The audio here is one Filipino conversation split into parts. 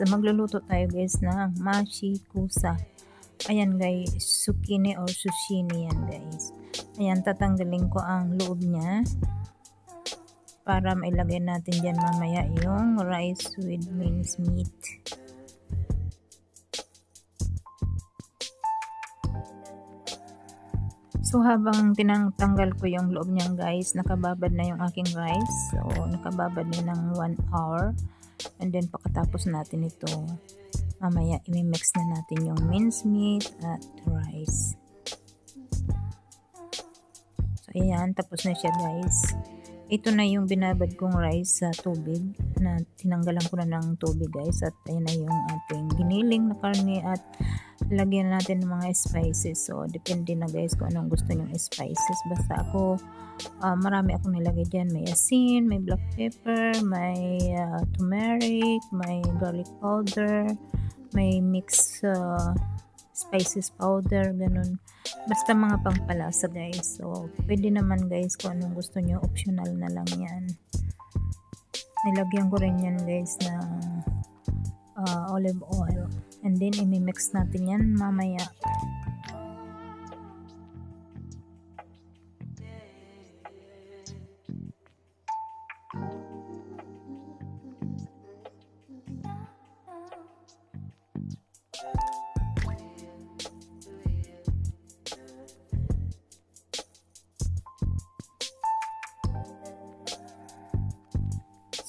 magluluto tayo guys ng mashikusa. Ayan guys, zucchini or zucchini yan guys. Ayan, tatanggalin ko ang loob niya para mailagay natin dyan mamaya yung rice with minced meat. So habang tinatanggal ko yung loob niyan guys, nakababad na yung aking rice. So nakababad na ng 1 hour. And then pagkatapos natin ito, mamaya i-mix na natin yung minced meat at rice. So ayan, tapos na siya guys. Ito na yung binabad kong rice sa tubig na tinanggalan ko na ng tubig guys. At ayan na yung ating giniling na karne at lagyan natin ng mga spices. So depende na guys kung anong gusto nyong spices. Basta ako, marami akong nilagay dyan. May asin, may black pepper, may turmeric, may garlic powder, may mixed spices powder, ganun. Basta mga pangpalasa guys. So pwede naman guys kung anong gusto nyo, optional na lang yan. Nilagyan ko rin yan guys ng olive oil. And then i-mix natin yan mamaya.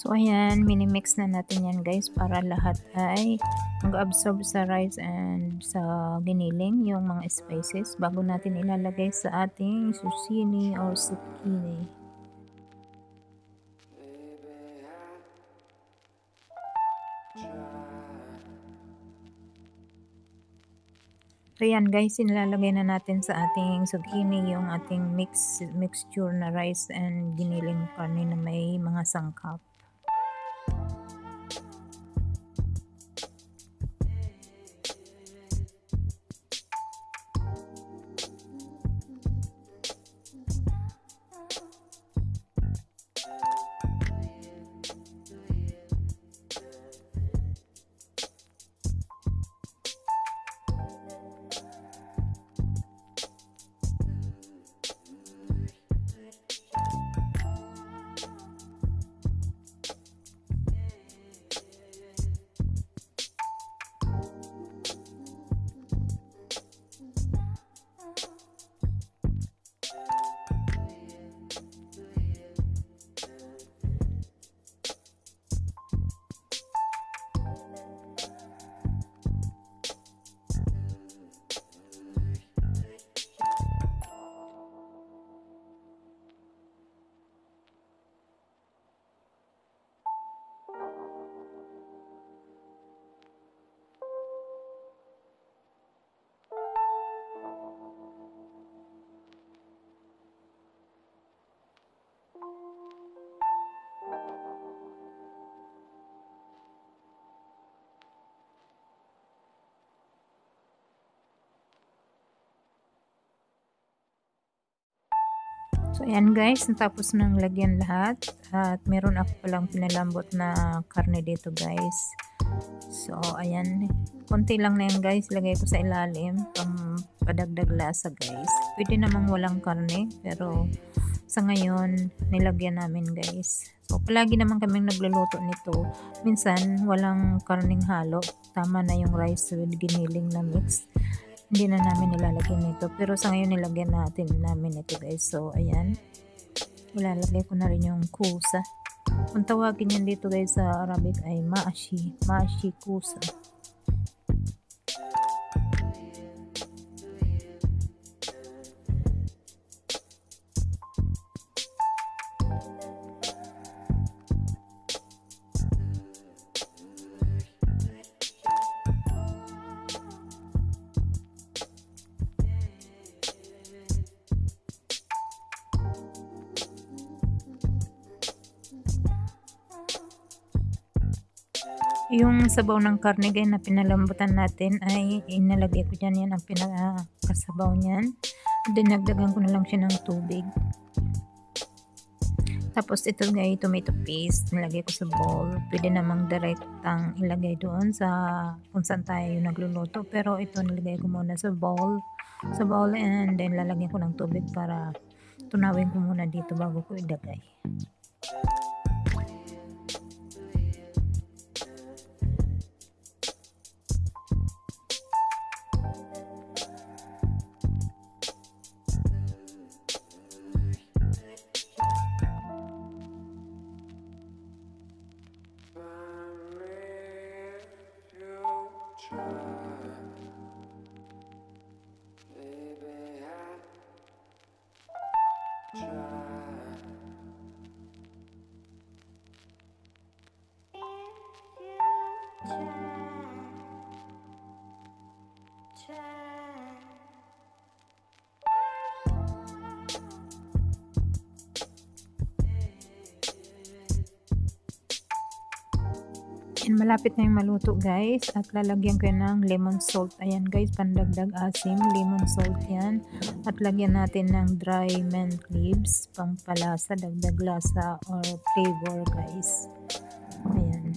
So ayan, minimix na natin yan guys para lahat ay mag-absorb sa rice and sa giniling yung mga spices bago natin ilalagay sa ating zucchini or zucchini. So yan guys, nilalagay na natin sa ating zucchini yung ating mixture na rice and giniling karne na may mga sangkap. So ayan guys, natapos nang lagyan lahat at meron ako palang pinalambot na karne dito guys. So ayan, konti lang na yan guys, lagay ko sa ilalim pang padagdag lasa guys. Pwede namang walang karne pero sa ngayon nilagyan namin guys. So palagi naman kaming nagluluto nito. Minsan walang karning halo, tama na yung rice with giniling na mix. Hindi na namin nilalagyan nito. Pero sa ngayon nilagyan namin ito guys. So ayan. Ilalagay ko na rin yung kusa. Kung tawagin yan dito guys sa Arabic ay mashikusa. Yung sabaw ng karne guys na pinalambutan natin ay inalagay ko dyan, yan ang pinakasabaw niyan. Dinagdagan ko na lang siya ng tubig. Tapos ito guys, tomato paste, nilagay ko sa bowl. Pwede namang direktang ilagay doon sa kung saan tayo nagluluto. Pero ito nilagay ko muna sa bowl. And then lalagyan ko ng tubig para tunawin ko muna dito bago ko ilagay. And malapit na yung maluto guys, at lalagyan ko ng lemon salt. Ayan guys, pandagdag asim, lemon salt yan. At lagyan natin ng dry mint leaves, pangpalasa, dagdag lasa or flavor guys. Ayan.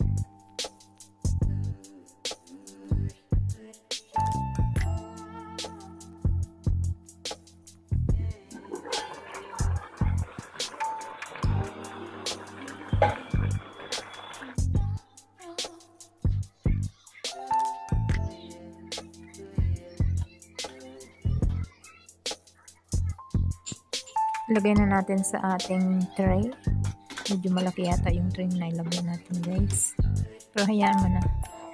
Lagay na natin sa ating tray. Medyo malaki yata yung tray na ilagay natin guys. Pero hayaan mo na.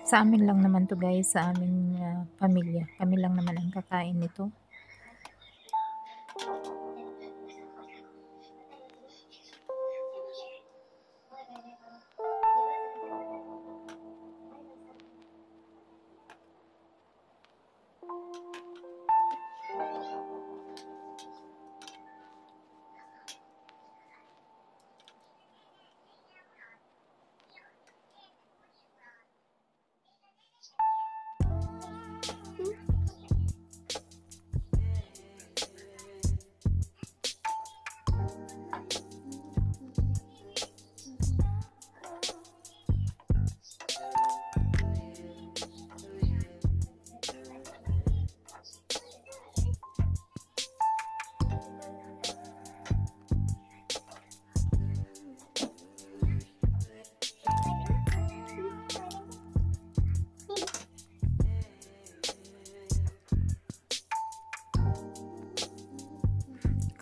Sa amin lang naman to guys, sa aming pamilya. Kami lang naman ang kakain nito.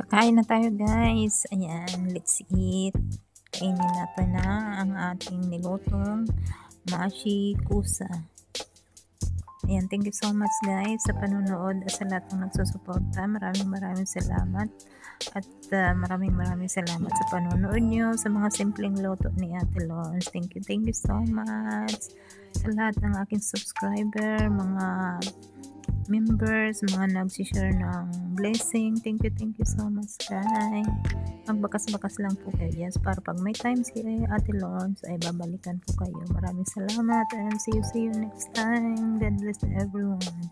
Kain na tayo guys. Ayan, let's eat. Kainin natin na ang ating nilutong mashi kusa. Ayan, thank you so much guys sa panonood at sa lahat ng nagsusuporta. Maraming salamat. At maraming salamat sa panonood nyo sa mga simpleng luto ni Ate Lawrence. Thank you so much sa lahat ng aking subscriber, mga members, mga nagsishare ng blessing. Thank you so much guys. Magbakas-bakas lang po kayo yes, para pag may time si Ate Lawrence ay babalikan po kayo. Maraming salamat and see you next time. God bless everyone.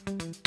Try.